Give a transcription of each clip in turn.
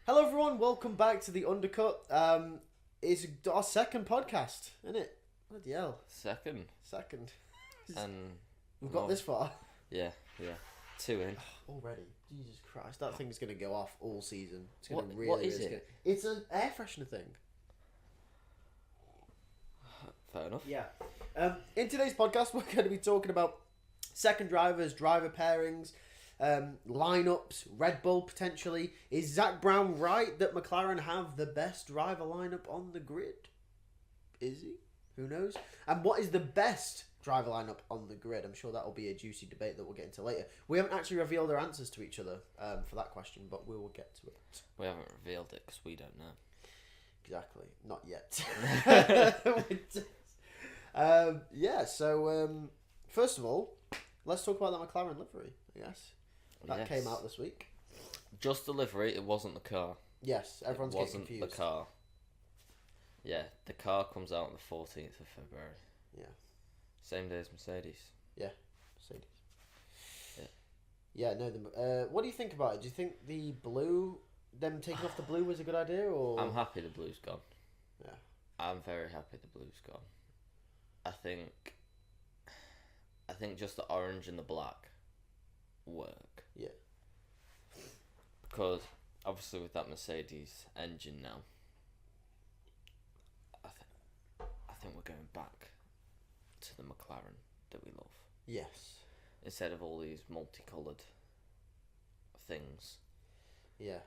Hello everyone, welcome back to the Undercut. It's our second podcast, isn't it? Bloody hell. Second. And we've got well, this far. Yeah. 2 in. Already. Jesus Christ, that thing's going to go off all season. It's What- going to really, what is really it? It's an air freshener thing. Fair enough. Yeah. In today's podcast, we're going to be talking about second drivers, driver pairings, lineups, Red Bull potentially. Is Zach Brown right that McLaren have the best driver lineup on the grid? Is he? Who knows? And what is the best driver lineup on the grid? I'm sure that will be a juicy debate that we'll get into later. We haven't actually revealed our answers to each other for that question, but we will get to it. We haven't revealed it because we don't know. Exactly. Not yet. So first of all, let's talk about that McLaren livery, I guess. That came out this week. Just the livery, it wasn't the car. Yes, everyone's it getting wasn't confused. the car. Yeah, the car comes out on the 14th of February. Yeah. Same day as Mercedes. Yeah, Mercedes. Yeah. Yeah, no, what do you think about it? Do you think the blue, them taking off the blue was a good idea, or...? I'm happy the blue's gone. Yeah. I'm very happy the blue's gone. I think just the orange and the black work. Yeah. Because obviously with that Mercedes engine now, I think we're going back to the McLaren that we love. Yes. Instead of all these multicoloured things. Yeah.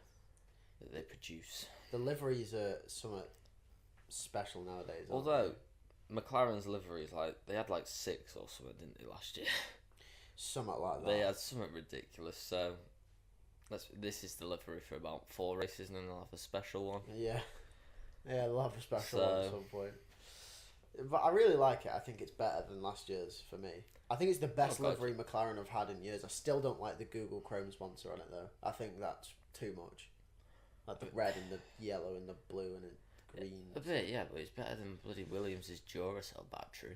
That they produce. The liveries are somewhat special nowadays. Although McLaren's liveries, they had 6 or something, didn't they, last year? Somewhat like that. They had something ridiculous. So this is the livery for about 4 races, and then they'll have a special one. Yeah, they'll have a special one at some point. But I really like it. I think it's better than last year's for me. I think it's the best livery McLaren have had in years. I still don't like the Google Chrome sponsor on it though. I think that's too much. Like the red and the yellow and the blue and the green. A bit, yeah, but it's better than bloody Williams' Duracell battery.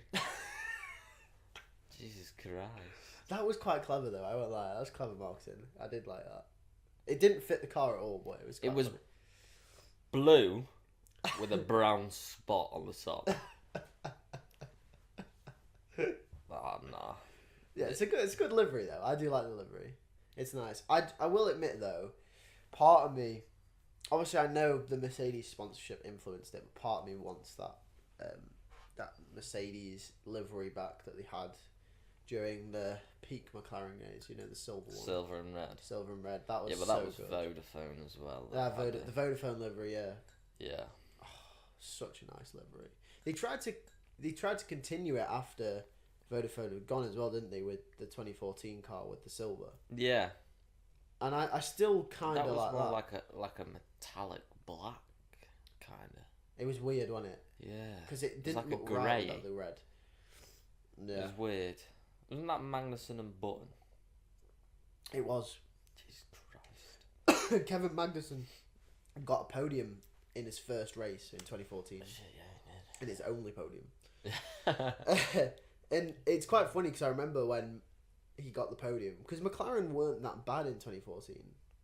Jesus Christ. That was quite clever though, I won't lie. That was clever marketing. I did like that. It didn't fit the car at all, but it was quite funny. Blue with a brown spot on the top. Nah. Yeah, it's a good livery though. I do like the livery. It's nice. I will admit though, part of me, obviously I know the Mercedes sponsorship influenced it, but part of me wants that Mercedes livery back that they had during the peak McLaren days. You know, the silver one. Silver and red. Silver and red. That was but so that was good. Vodafone as well. Yeah, the Vodafone livery. Yeah. Yeah. Oh, such a nice livery. They tried to continue it after Vodafone had gone as well, didn't they? With the 2014 car with the silver. Yeah. And I still kind of like that. That was more like a metallic black, kind of. It was weird, wasn't it? Yeah. Because it didn't like look a right grey. without the red. Yeah. It was weird. Wasn't that Magnussen and Button? It was. Jesus Christ. Kevin Magnussen got a podium in his first race in 2014. Shit, yeah, And his only podium. he did. And it's quite funny because I remember when he got the podium, because McLaren weren't that bad in 2014.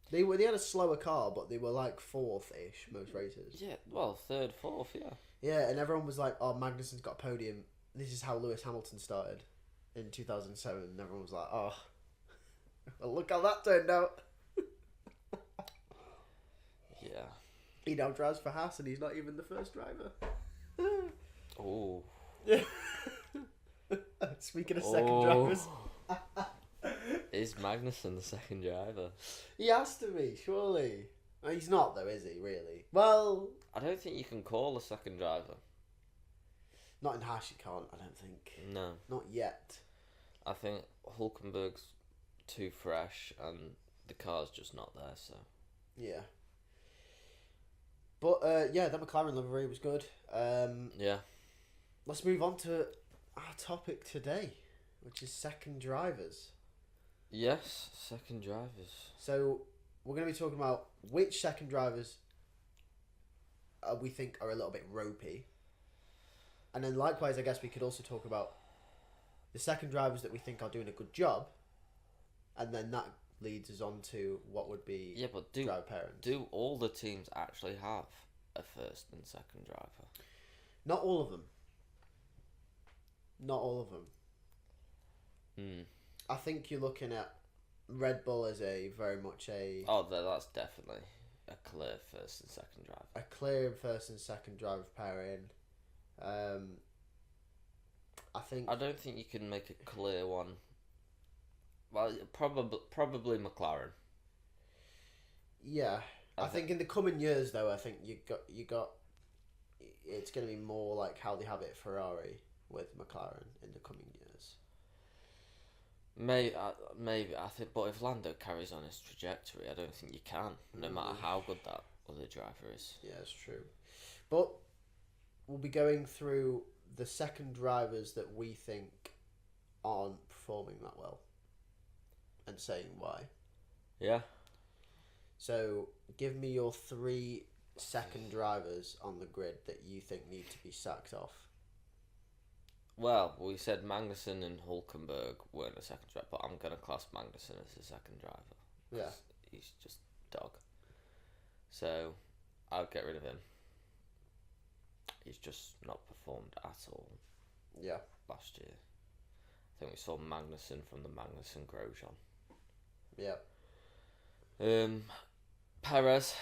They had a slower car, but they were like 4th-ish most races. Yeah, well, 3rd, 4th, yeah. Yeah, and everyone was like, "Oh, Magnussen's got a podium. This is how Lewis Hamilton started in 2007." And everyone was like, "Oh, well, look how that turned out." Yeah. He now drives for Haas, and he's not even the first driver. Oh. Speaking of second drivers. Is Magnussen the second driver? He has to be, surely. Well, he's not, though, is he, really? Well... I don't think you can call a second driver. Not in Haas, you can't, I don't think. No. Not yet. I think Hulkenberg's too fresh and the car's just not there, so... Yeah. But, yeah, that McLaren livery was good. Yeah. Let's move on to our topic today, which is second drivers. Yes, second drivers. So, we're going to be talking about which second drivers we think are a little bit ropey. And then likewise, I guess we could also talk about the second drivers that we think are doing a good job. And then that leads us on to what would be but driver pairings. do all the teams actually have a first and second driver? Not all of them. Not all of them. I think you're looking at Red Bull as a very much a... Oh, that's definitely a clear first and second driver. A clear first and second driver pairing. I don't think you can make a clear one. Well, probably McLaren. Yeah, I think in the coming years, though, I think you got. It's going to be more like how they have it at Ferrari with McLaren in the coming years. Maybe I think, but if Lando carries on his trajectory, I don't think you can, no matter how good that other driver is. Yeah, it's true. But we'll be going through the second drivers that we think aren't performing that well, and saying why. Yeah. So, give me your 3 second drivers on the grid that you think need to be sacked off. Well, we said Magnussen and Hulkenberg weren't a second driver, but I'm going to class Magnussen as a second driver. Yeah. He's just dog. So, I'll get rid of him. He's just not performed at all. Yeah. Last year. I think we saw Magnussen from the Magnussen Grosjean. Yeah. Perez.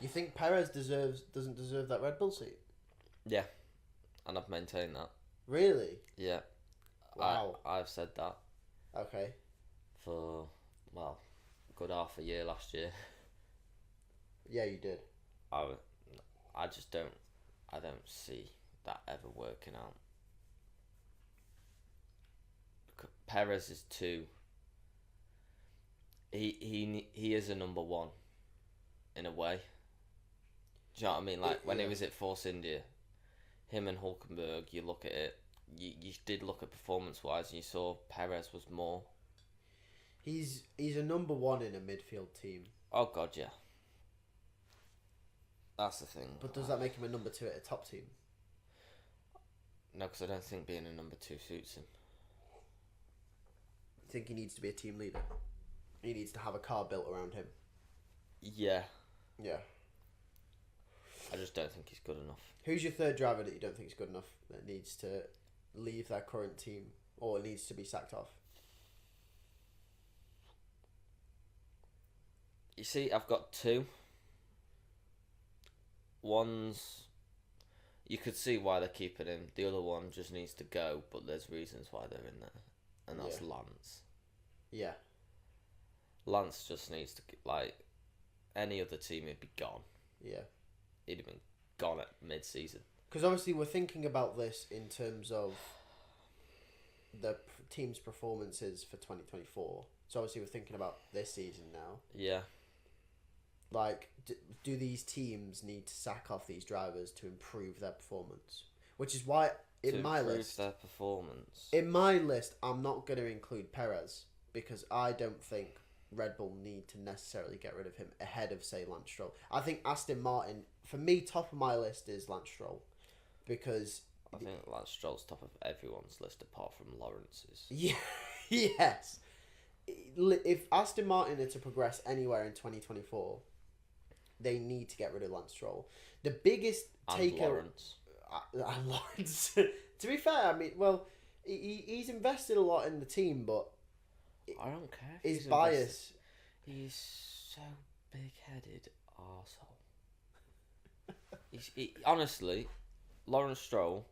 You think Perez doesn't deserve that Red Bull seat? Yeah, and I've maintained that. Really? Yeah. Wow. I've said that. Okay. For, well, a good half a year last year. Yeah, you did. I just don't see that ever working out. Perez is 2. He is a number 1 in a way. Do you know what I mean? Like when he was at Force India, him and Hulkenberg, you look at it, you did look at performance wise and you saw Perez was more. He's a number 1 in a midfield team. Oh god, yeah. That's the thing. But does that make him a number 2 at a top team? No, because I don't think being a number 2 suits him. You think he needs to be a team leader? He needs to have a car built around him. Yeah. Yeah. I just don't think he's good enough. Who's your third driver that you don't think is good enough, that needs to leave their current team or needs to be sacked off? You see, I've got 2. One's... You could see why they're keeping him. The other one just needs to go, but there's reasons why they're in there. And that's Lance. Yeah. Lance just needs to, like, any other team, he'd be gone. Yeah. He'd have been gone at mid-season. Because obviously we're thinking about this in terms of the team's performances for 2024. So obviously we're thinking about this season now. Yeah. Like, do these teams need to sack off these drivers to improve their performance? Which is why in my list, their performance. In my list, I'm not going to include Perez because I don't think Red Bull need to necessarily get rid of him ahead of, say, Lance Stroll. I think Aston Martin, for me, top of my list is Lance Stroll because I think Lance Stroll's top of everyone's list apart from Lawrence's. Yeah, yes. If Aston Martin are to progress anywhere in 2024, they need to get rid of Lance Stroll. The biggest Lawrence. And Lawrence. To be fair, I mean, well, he's invested a lot in the team, but I don't care. His bias. He's so big-headed arsehole. Honestly, Lawrence Stroll,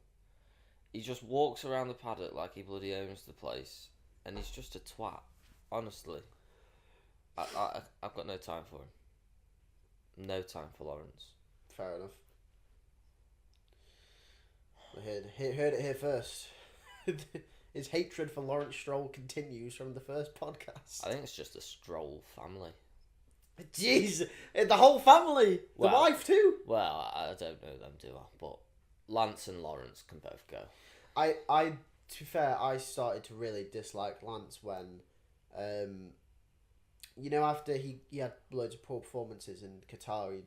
he just walks around the paddock like he bloody owns the place, and he's just a twat. Honestly, I've got no time for him. No time for Lawrence. Fair enough. I heard it here first. His hatred for Lawrence Stroll continues from the first podcast. I think it's just a Stroll family. Jeez, the whole family, the wife too. Well, I don't know them, do I? But Lance and Lawrence can both go. To be fair, I started to really dislike Lance when, after he had loads of poor performances in Qatar,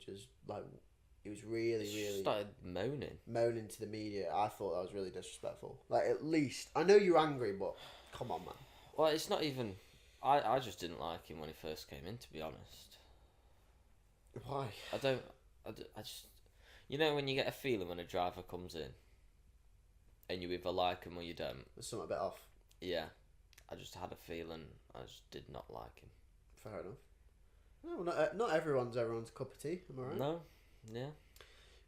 he was really started moaning to the media. I thought that was really disrespectful. Like, at least I know you're angry, but come on, man. Well, it's not even. I just didn't like him when he first came in, to be honest. Why? I just... You know when you get a feeling when a driver comes in and you either like him or you don't? There's something a bit off. Yeah. I just had a feeling I just did not like him. Fair enough. No, not everyone's cup of tea, am I right? No. Yeah.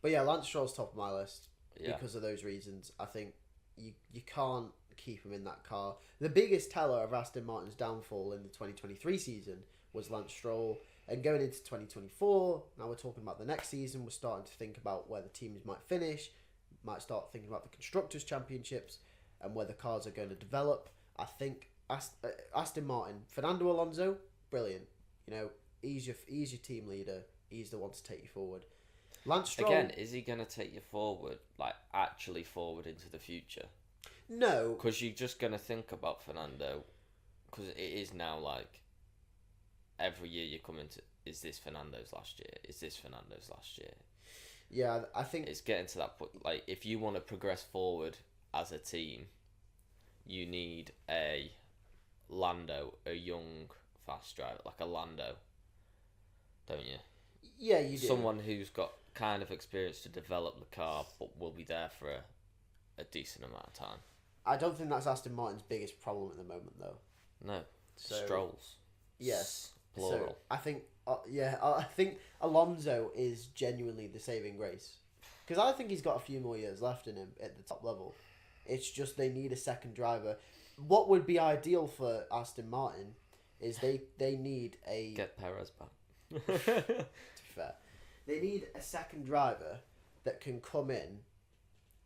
But yeah, Lance Stroll's top of my list because Yeah. of those reasons. I think you can't keep him in that car. The biggest teller of Aston Martin's downfall in the 2023 season was Lance Stroll. And going into 2024, now we're talking about the next season, we're starting to think about where the teams might finish, might start thinking about the Constructors' Championships and where the cars are going to develop. I think Aston Martin, Fernando Alonso, brilliant. You know, he's your team leader. He's the one to take you forward. Lance Stroll... Again, is he going to take you forward, like actually forward into the future? No. Because you're just going to think about Fernando, because it is now like every year you come into, is this Fernando's last year? Is this Fernando's last year? Yeah, I think... It's getting to that point. Like, if you want to progress forward as a team, you need a Lando, a young, fast driver, like a Lando, don't you? Yeah, you do. Someone who's got kind of experience to develop the car, but will be there for a decent amount of time. I don't think that's Aston Martin's biggest problem at the moment, though. No, So, Strolls. Yes, Plural. So I think, I think Alonso is genuinely the saving grace, because I think he's got a few more years left in him at the top level. It's just they need a second driver. What would be ideal for Aston Martin is they need a... Get Perez back. To be fair, they need a second driver that can come in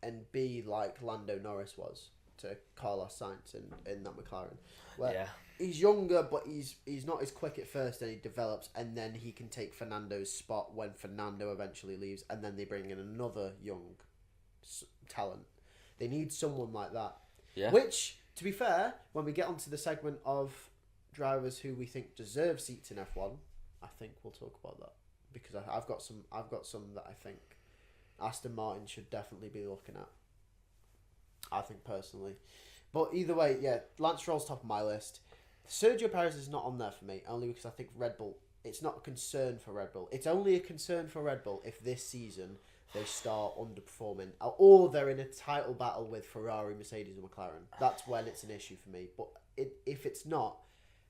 and be like Lando Norris was to Carlos Sainz in that McLaren. Where Yeah. he's younger, but he's not as quick at first, and he develops, and then he can take Fernando's spot when Fernando eventually leaves, and then they bring in another young talent. They need someone like that. Yeah. Which, to be fair, when we get onto the segment of drivers who we think deserve seats in F1, I think we'll talk about that, because I've got some that I think Aston Martin should definitely be looking at. I think personally, but either way, yeah, Lance Stroll's top of my list. Sergio Perez is not on there for me, only because I think Red Bull... It's not a concern for Red Bull. It's only a concern for Red Bull if this season they start underperforming, or they're in a title battle with Ferrari, Mercedes and McLaren. That's when it's an issue for me. But if it's not,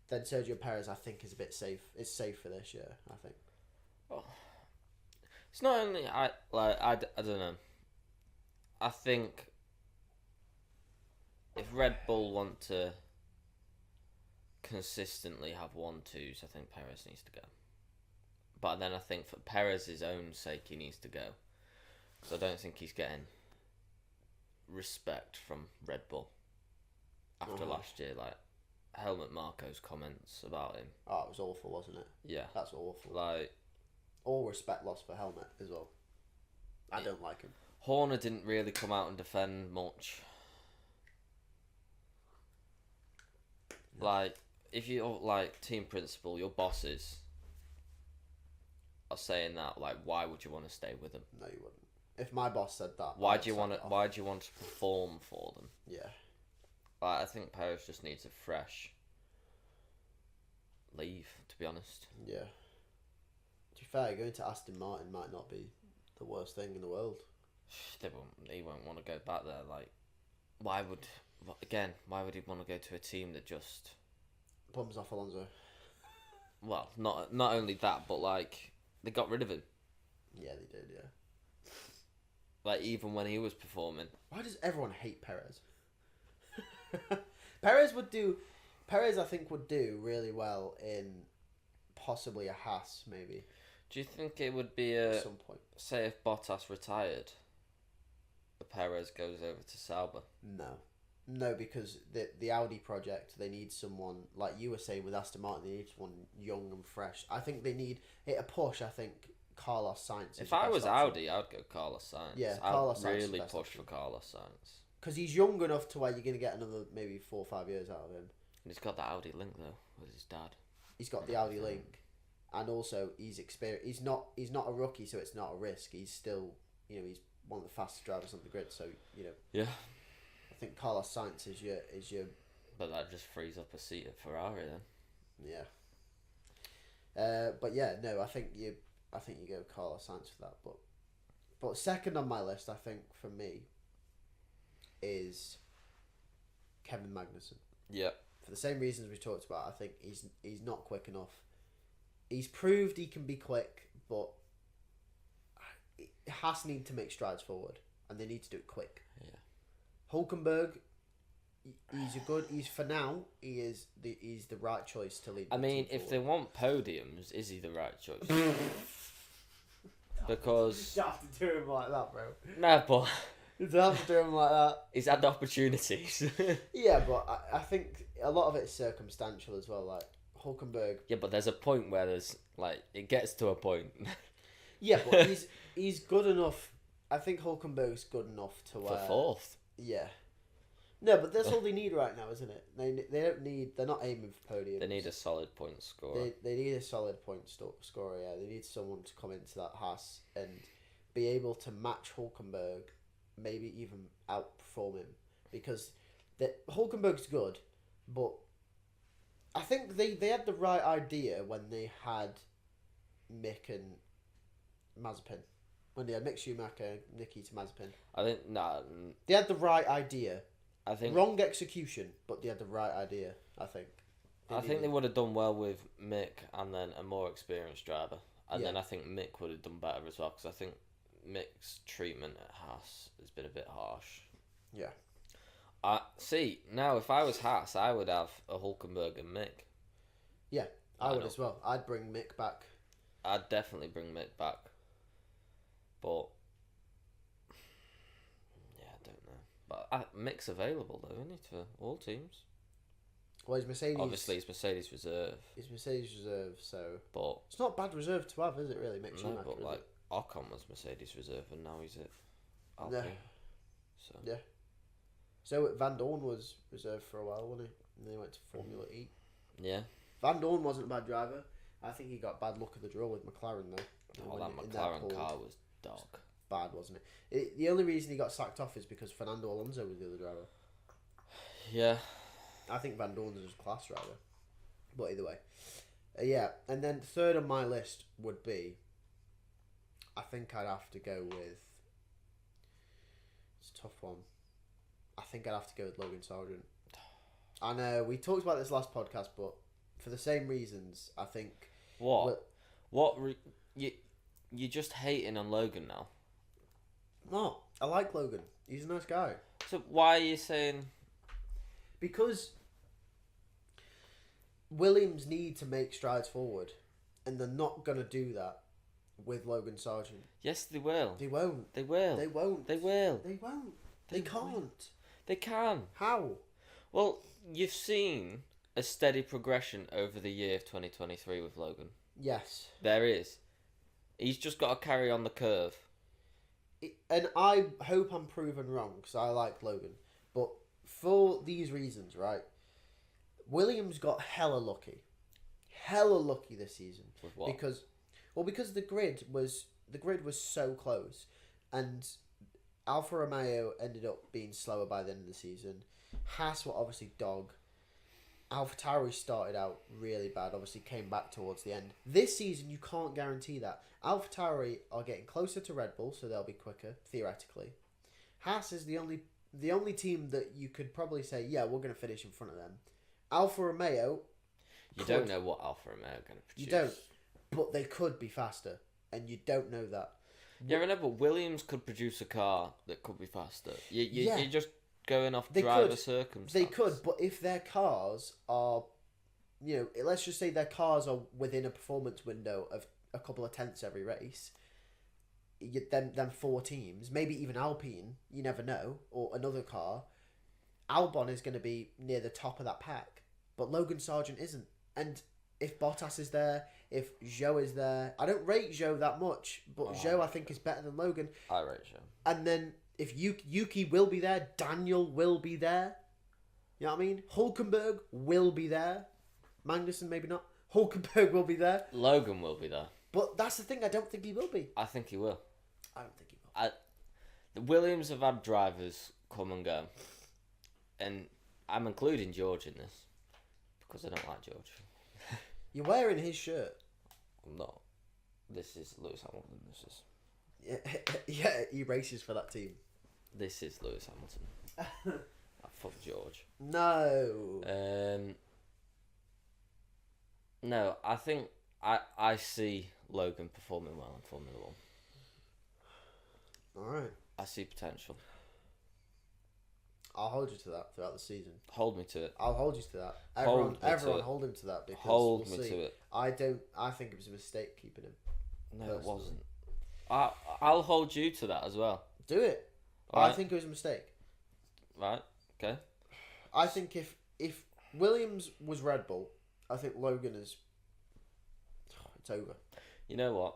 then Sergio Perez, I think, is a bit safe. It's safe for this year, I think. Oh. It's not only... I don't know. I think if Red Bull want to consistently have 1-2s, I think Perez needs to go. But then I think for Perez's own sake, he needs to go. Because I don't think he's getting respect from Red Bull after last year. Like, Helmut Marko's comments about him. Oh, it was awful, wasn't it? Yeah. That's awful. Like, all respect lost for Helmut as well. I don't like him. Horner didn't really come out and defend much. No. Like, if you're like team principal, your bosses are saying that, like, why would you want to stay with them? No, you wouldn't. If my boss said that, why do you want to perform for them? Yeah. Like, I think Perez just needs a fresh leave, to be honest. Yeah. To be fair, going to Aston Martin might not be the worst thing in the world. He won't want to go back there. Like, why would he want to go to a team that just bums off Alonso? Well, not only that, but like, they got rid of him. Yeah, they did. Yeah. Like, even when he was performing. Why does everyone hate Perez? Perez, I think, would do really well in possibly a Haas, maybe. Do you think it would be at some point? Say if Bottas retired, Perez goes over to Sauber? No, because the Audi project, they need someone, like you were saying with Aston Martin, they need someone young and fresh. I think they need a push. I think Carlos Sainz. If I was Audi, I'd go Carlos Sainz. Yeah, Carlos Sainz. I'd really push for Carlos Sainz. Because he's young enough to where you're going to get another maybe 4 or 5 years out of him. And he's got that Audi link though with his dad. He's got the Audi link, and also he's experienced. He's not a rookie, so it's not a risk. He's still, he's one of the fastest drivers on the grid. So Yeah. I think Carlos Sainz is your. But that just frees up a seat at Ferrari then. Yeah. But yeah, no, I think you go Carlos Sainz for that. But second on my list, I think for me, is Kevin Magnussen. Yeah. For the same reasons we talked about, I think he's not quick enough. He's proved he can be quick, but Haas need to make strides forward, and they need to do it quick. Yeah. Hulkenberg, he's for now. He's the right choice to lead. I mean, if they want podiums, is he the right choice? Because you have to do him like that, bro. No, but You have to do him like that. he's had opportunities. Yeah, but I think a lot of it's circumstantial as well. Like Hulkenberg. Yeah, but there's a point where there's like it gets to a point. Yeah, but he's good enough. I think Hulkenberg's good enough to For fourth. Yeah. No, but that's all they need right now, isn't it? They don't need. They're not aiming for podiums. They need a solid point scorer. They need a solid point scorer. Yeah, they need someone to come into that Haas and be able to match Hulkenberg, maybe even outperform him, because Hulkenberg's good, but I think they had the right idea when they had Mick and Mazepin. When they had Mick Schumacher, Nikita Mazepin. I think They had the right idea. I think Wrong execution, but they had the right idea. I think. They would have done well with Mick and then a more experienced driver, and then I think Mick would have done better as well, because I think Mick's treatment at Haas has been a bit harsh. Yeah. See, now if I was Haas, I would have a Hulkenberg and Mick. Yeah, I would as well. I'd bring Mick back. I'd definitely bring Mick back. But yeah, I don't know. But Mick's available though, isn't he, to all teams? Well, he's Mercedes. Obviously, he's Mercedes reserve. He's Mercedes reserve, so but it's not a bad reserve to have, is it? Really, Mick Schumacher. No, but like Ocon was Mercedes reserve, and now he's at Alpha. Yeah. So yeah. So Van Dorn was reserved for a while, wasn't he? And then he went to Formula E. Yeah. Van Dorn wasn't a bad driver. I think he got bad luck of the draw with McLaren though. Oh, that McLaren car was dog. Bad, wasn't it? The only reason he got sacked off is because Fernando Alonso was the other driver. Yeah. I think Van Dorn's is a class driver. But either way. Yeah, and then third on my list would be, I think I'd have to go with, it's a tough one. I think I'd have to go with Logan Sargent. I know, we talked about this last podcast, but for the same reasons, I think... You're just hating on Logan now? No, I like Logan. He's a nice guy. So why are you saying... Because Williams need to make strides forward, and they're not going to do that with Logan Sargent. Yes, they will. They won't. They will. They won't. They will. They won't. They can't. They can. How? Well, you've seen a steady progression over the year of 2023 with Logan. Yes. There is. He's just got to carry on the curve. And I hope I'm proven wrong, because I like Logan. But for these reasons, right? Williams got hella lucky. Hella lucky this season. With what? Because the grid was so close, and Alfa Romeo ended up being slower by the end of the season. Haas were obviously dog. Alpha Tauri started out really bad, obviously came back towards the end. This season, you can't guarantee that. Alpha Tauri are getting closer to Red Bull, so they'll be quicker, theoretically. Haas is the only team that you could probably say, yeah, we're going to finish in front of them. Alfa Romeo... You don't know what Alfa Romeo are going to produce. You don't, but they could be faster, and you don't know that. Yeah, remember, Williams could produce a car that could be faster. You're just going off driver circumstances. They could, but if their cars are, let's just say their cars are within a performance window of a couple of tenths every race, them four teams, maybe even Alpine, you never know, or another car, Albon is going to be near the top of that pack, but Logan Sargent isn't. And if Bottas is there, if Zhou is there, I don't rate Zhou that much, but Zhou I think is better than Logan. I rate Zhou. And then if Yuki will be there, Daniel will be there. You know what I mean? Hulkenberg will be there. Magnussen maybe not. Hulkenberg will be there. Logan will be there. But that's the thing, I don't think he will be. I think he will. I don't think he will. The Williams have had drivers come and go. And I'm including George in this, because I don't like George. You're wearing his shirt. I'm not. This is Lewis Hamilton. This is. Yeah, he races for that team. This is Lewis Hamilton. Fuck George. No. No, I think I see Logan performing well in Formula 1. All right. I see potential. I'll hold you to that throughout the season. Hold me to it. I'll hold you to that. Hold Everyone, it. hold him to that because Hold we'll me see. to it. I think it was a mistake keeping him. No, Personally. it wasn't. I'll hold you to that as well. Do it. Right. I think it was a mistake. Right. Okay. I think if Williams was Red Bull, I think Logan is. It's over. You know what?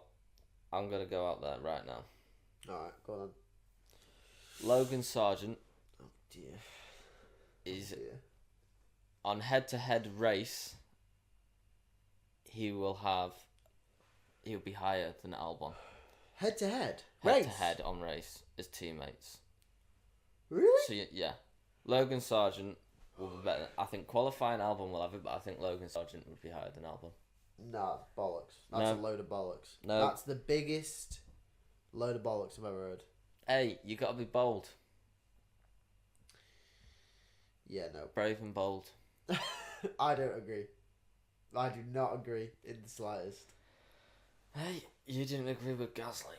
I'm gonna go out there right now. All right, go on. Logan Sargent Oh dear. is Oh, dear. on head-to-head race. He'll be higher than Albon. Head to head. Head-to-head on race as teammates. Really? So yeah, Logan Sargent will be better. I think qualifying Albon will have it, but I think Logan Sargent would be higher than Albon. Nah, bollocks. That's No. a load of bollocks. No. That's the biggest load of bollocks I've ever heard. Hey, you got to be bold, Yeah, no. brave and bold. I don't agree. I do not agree in the slightest. Hey, you didn't agree with Gasly.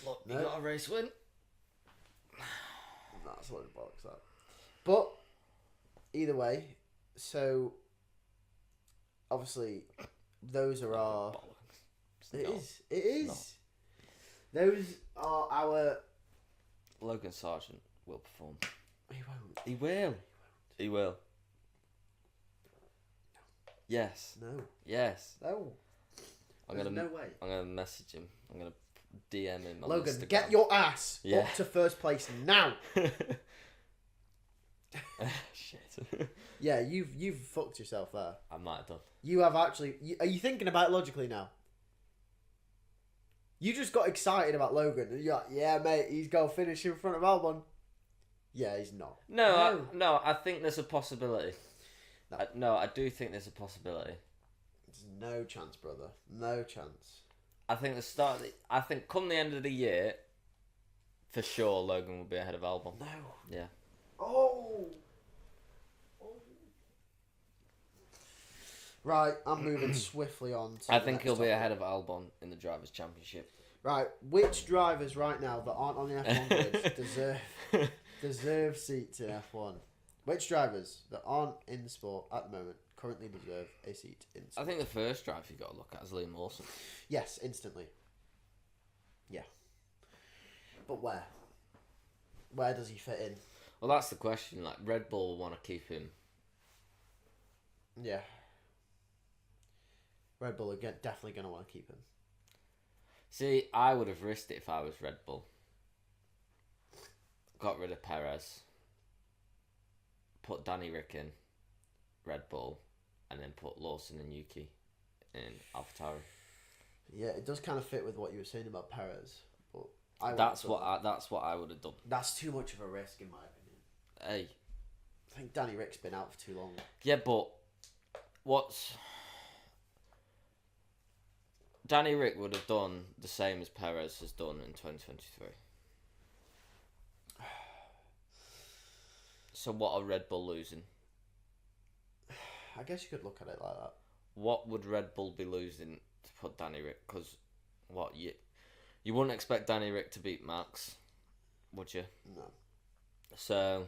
Look, you No. got a race win. That's a load of bollocks, that. But, either way, so, obviously, those are our... Bollocks. It No. is. It is. Those are our... Logan Sargent will perform. He won't. He will. He will. Yes. No. Yes. No. I'm There's gonna. no way. I'm gonna message him. I'm gonna DM him. On Logan, Instagram. get your ass Yeah. up to first place now. Shit. Yeah, you've fucked yourself there. I might have done. You have actually... are you thinking about it logically now? You just got excited about Logan. You're like, yeah, mate, he's going to finish in front of Albon. Yeah, he's not. No, I think there's a possibility. No. I do think there's a possibility. There's no chance, brother. No chance. I think I think come the end of the year, for sure, Logan will be ahead of Albon. No. Yeah. Oh. Right, I'm moving swiftly on. To I the think next he'll be topic. ahead of Albon in the Drivers' Championship. Right, which drivers right now that aren't on the F1 grid deserve seats in F1? Which drivers that aren't in the sport at the moment currently deserve a seat in the I sport? think the first driver you got to look at is Liam Lawson. Yes, instantly. Yeah. But where? Where does he fit in? Well, that's the question. Like, Red Bull will want to keep him. Yeah. Red Bull are definitely going to want to keep him. See, I would have risked it if I was Red Bull. Got rid of Perez. Put Danny Rick in Red Bull. And then put Lawson and Yuki in Alpha Tauri. Yeah, it does kind of fit with what you were saying about Perez. But That's what I would have done. That's too much of a risk, in my opinion. Hey. I think Danny Rick's been out for too long. Yeah, but Danny Rick would have done the same as Perez has done in 2023. So what are Red Bull losing? I guess you could look at it like that. What would Red Bull be losing to put Danny Rick? Because you wouldn't expect Danny Rick to beat Max, would you? No. So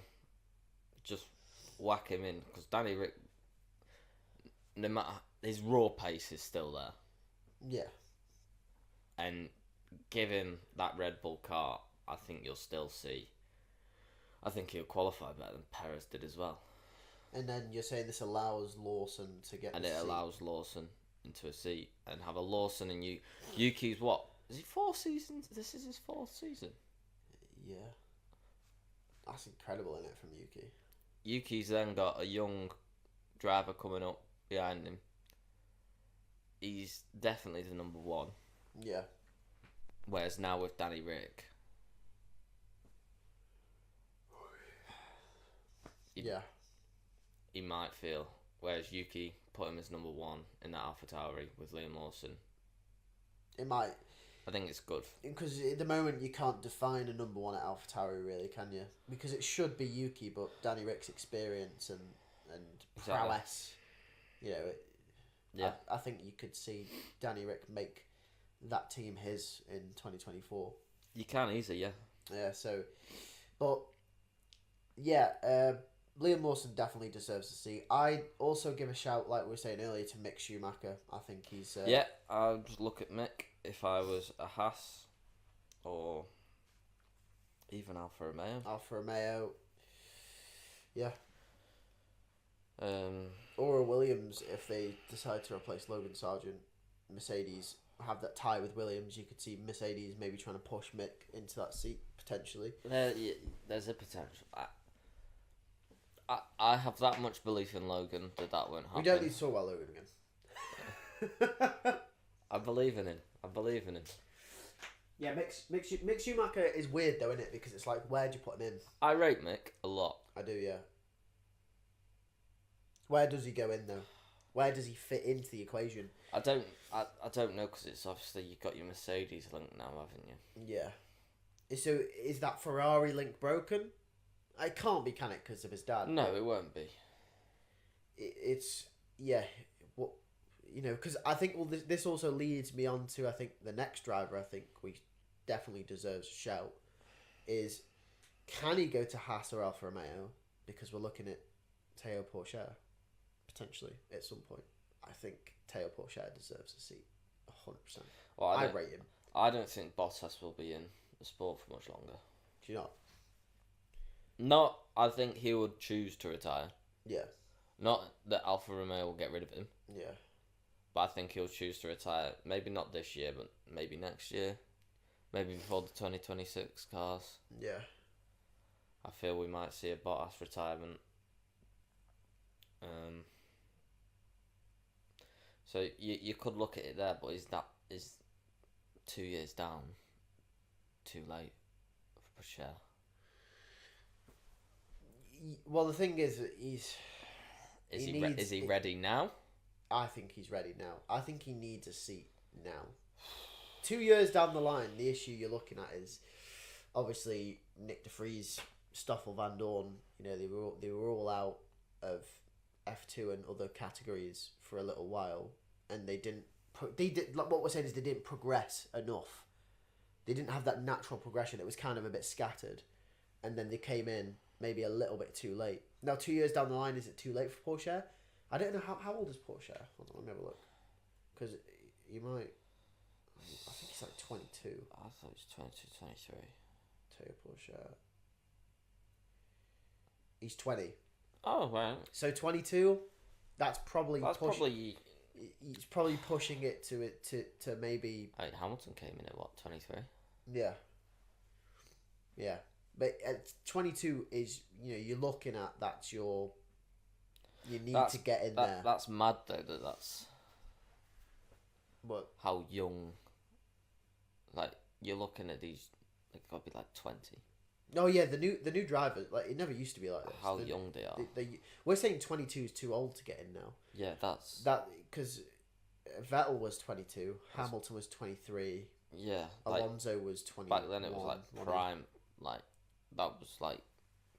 just whack him in, because Danny Rick, no matter, his raw pace is still there. Yeah. And give him that Red Bull car, I think you'll still see. I think he'll qualify better than Perez did as well. And then you're saying this allows Lawson to get And the it seat. allows Lawson into a seat and have a Lawson and Yuki's what? Is it 4 seasons? This is his 4th season. Yeah. That's incredible, isn't it, from Yuki? Yuki's then got a young driver coming up behind him. He's definitely the number 1. Yeah. Whereas now with Danny Rick, Yeah. he might feel. Whereas Yuki put him as number one in that Alpha Tauri with Liam Lawson. It might. I think it's good. Because at the moment you can't define a number one at Alpha Tauri, really, can you? Because it should be Yuki, but Danny Rick's experience and prowess, you know. Yeah. I think you could see Danny Rick make that team his in 2024. You can easily, yeah. Yeah. So, but yeah, Liam Lawson definitely deserves a seat. I also give a shout, like we were saying earlier, to Mick Schumacher. I think he's... yeah, I'll just look at Mick. If I was a Haas or even Alfa Romeo. Yeah. Or a Williams, if they decide to replace Logan Sargent. Mercedes have that tie with Williams. You could see Mercedes maybe trying to push Mick into that seat, potentially. There's a potential. I have that much belief in Logan that won't happen. We don't need to talk about Logan again. I believe in him. Yeah, Mick Schumacher is weird though, isn't it? Because it's like, where do you put him in? I rate Mick a lot. I do, yeah. Where does he go in though? Where does he fit into the equation? I don't know, because it's obviously you've got your Mercedes link now, haven't you? Yeah. So is that Ferrari link broken? It can't be, can it? Because of his dad. No, it won't be. It's yeah. What you know? Because I think this also leads me on to I think the next driver. I think we definitely deserves a shout. Is can he go to Haas or Alfa Romeo? Because we're looking at Theo Pourchare potentially at some point. I think Theo Pourchare deserves a seat, 100%. Well, I rate him. I don't think Bottas will be in the sport for much longer. Do you not? Not. I think he would choose to retire. Yeah. Not that Alfa Romeo will get rid of him. Yeah. But I think he'll choose to retire. Maybe not this year, but maybe next year. Maybe before the 2026 cars. Yeah. I feel we might see a Bottas retirement. So you could look at it there, but is 2 years down too late for Pourchare? Well, the thing is, is he ready now? I think he's ready now. I think he needs a seat now. 2 years down the line, the issue you're looking at is obviously Nick de Vries, Stoffel Van Dorn. You know, they were all out of F2 and other categories for a little while, and they did like what we're saying is they didn't progress enough. They didn't have that natural progression. It was kind of a bit scattered, and then they came in maybe a little bit too late. Now 2 years down the line, is it too late for Pourchare? I don't know how old is Pourchare. Hold on, let me have a look, because you might. I think he's like 22. I thought it was 22, 23. Theo Pourchare. He's 20. Oh, wow. So 22, that's probably probably... He's probably pushing it to maybe... Hamilton came in at, what, 23? Yeah. Yeah. But at 22 is, you know, you're looking at, that's your... You need to get in there. That's mad, though, that's... What? How young... Like, you're looking at these... They've got to be, like, 20. Oh yeah, the new drivers, like it never used to be like this. How young they are. We're saying 22 is too old to get in now. Yeah, that's... That, because Vettel was 22, Hamilton was 23. Yeah. Alonso was 20. Back then it was like prime, like, that was like,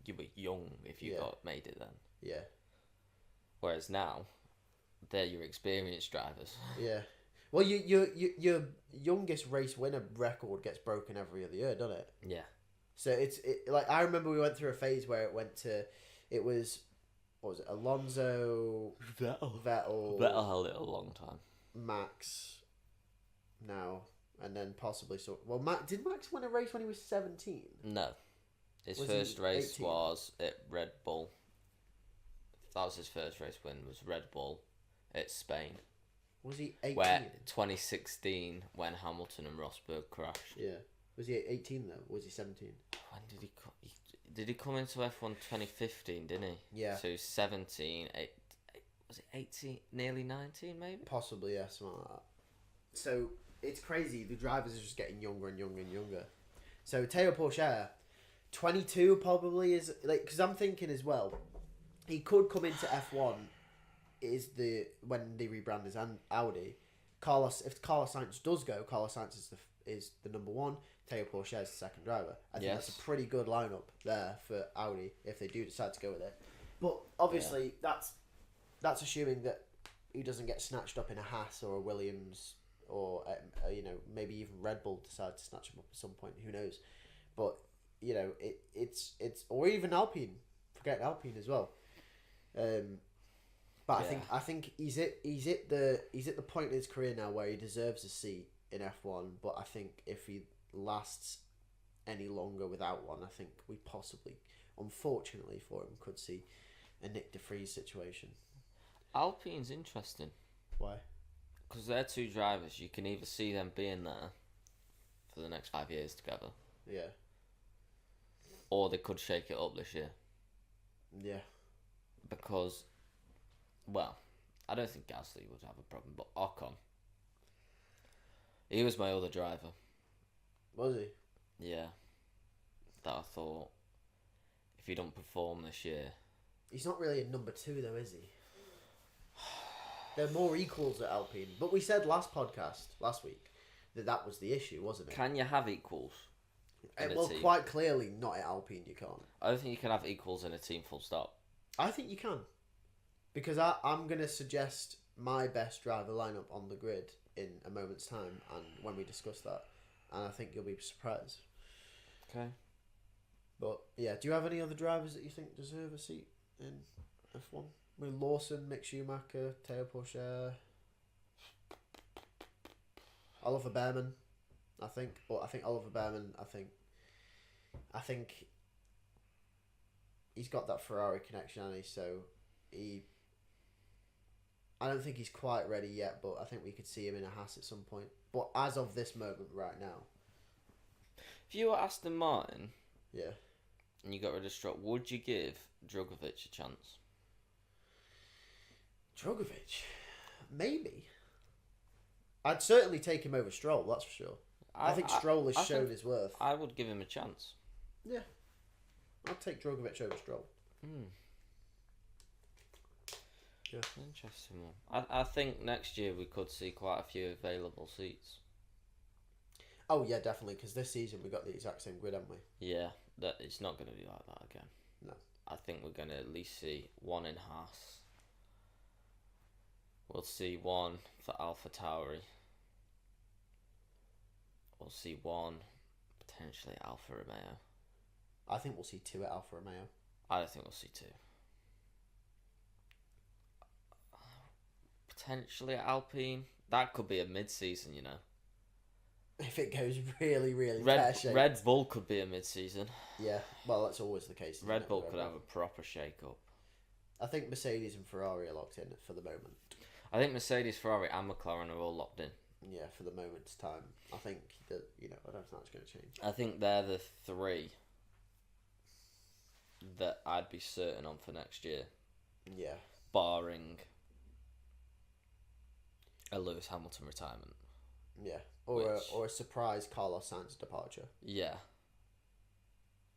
you were young if you made it then. Yeah. Whereas now, they're your experienced drivers. Yeah. Well, your youngest race winner record gets broken every other year, doesn't it? Yeah. So it's like I remember we went through a phase where it was what was it, Alonso, Vettel held it a long time. Max, now and then possibly did Max win a race when he was 17? No, his first race 18? Was at Red Bull. That was his first race win. Was Red Bull at Spain. Was he 18? Where 2016 when Hamilton and Rosberg crashed. Yeah. Was he 18 though? Or was he 17? When did he come? Did he come into F1 2015? Didn't he? Yeah. So 17. Was it 18? Nearly 19, maybe. Possibly, yeah, something like that. So it's crazy. The drivers are just getting younger and younger and younger. So Theo Pourchare, 22 probably is like, because I'm thinking as well, he could come into F1 is when they rebrand as Audi, if Carlos Sainz does go, Carlos Sainz is the number one. Theo Pourchare is the second driver. I think that's a pretty good lineup there for Audi if they do decide to go with it. But obviously, that's assuming that he doesn't get snatched up in a Haas or a Williams or maybe even Red Bull decide to snatch him up at some point. Who knows? But it's or even Alpine. Forget Alpine as well. But I think he's at the point in his career now where he deserves a seat in F1. But I think if he lasts any longer without one, I think we possibly, unfortunately for him, could see a Nick de Vries situation. Alpine's interesting. Why? Because they're two drivers. You can either see them being there for the next 5 years together. Yeah. Or they could shake it up this year. Yeah. Because, well, I don't think Gasly would have a problem, but Ocon, he was my other driver. Was he? Yeah. That I thought, if he don't perform this year... He's not really a number two, though, is he? They're more equals at Alpine. But we said last week, that was the issue, wasn't it? Can you have equals? Well, quite clearly not at Alpine, you can't. I don't think you can have equals in a team full stop. I think you can. Because I'm going to suggest my best driver lineup on the grid in a moment's time, and when we discuss that. And I think you'll be surprised. Okay. But, yeah, do you have any other drivers that you think deserve a seat in F1? With Lawson, Mick Schumacher, Theo Pourchare, Oliver Behrman, I think. But I think Oliver Behrman, I think he's got that Ferrari connection, hasn't he? So I don't think he's quite ready yet, but I think we could see him in a Haas at some point. But as of this moment right now. If you were Aston Martin... Yeah. And you got rid of Stroll, would you give Drugovich a chance? Drugovich? Maybe. I'd certainly take him over Stroll, that's for sure. I think Stroll has shown his worth. I would give him a chance. Yeah. I'd take Drugovich over Stroll. Yeah. Interesting one. I think next year we could see quite a few available seats. Oh, yeah, definitely, because this season we got the exact same grid, haven't we? Yeah, it's not going to be like that again. No. I think we're going to at least see one in Haas. We'll see one for Alpha Tauri. We'll see one, potentially Alfa Romeo. I think we'll see two at Alfa Romeo. I don't think we'll see two. Potentially at Alpine. That could be a mid-season, you know. If it goes really, really pear-shaped. Red Bull could be a mid-season. Yeah, well, that's always the case. Red Bull could have a proper shake-up. I think Mercedes and Ferrari are locked in for the moment. I think Mercedes, Ferrari and McLaren are all locked in. Yeah, for the moment's time. I think that, I don't think that's going to change. I think they're the three that I'd be certain on for next year. Yeah. Barring a Lewis Hamilton retirement. Yeah. Or a surprise Carlos Sainz departure. Yeah.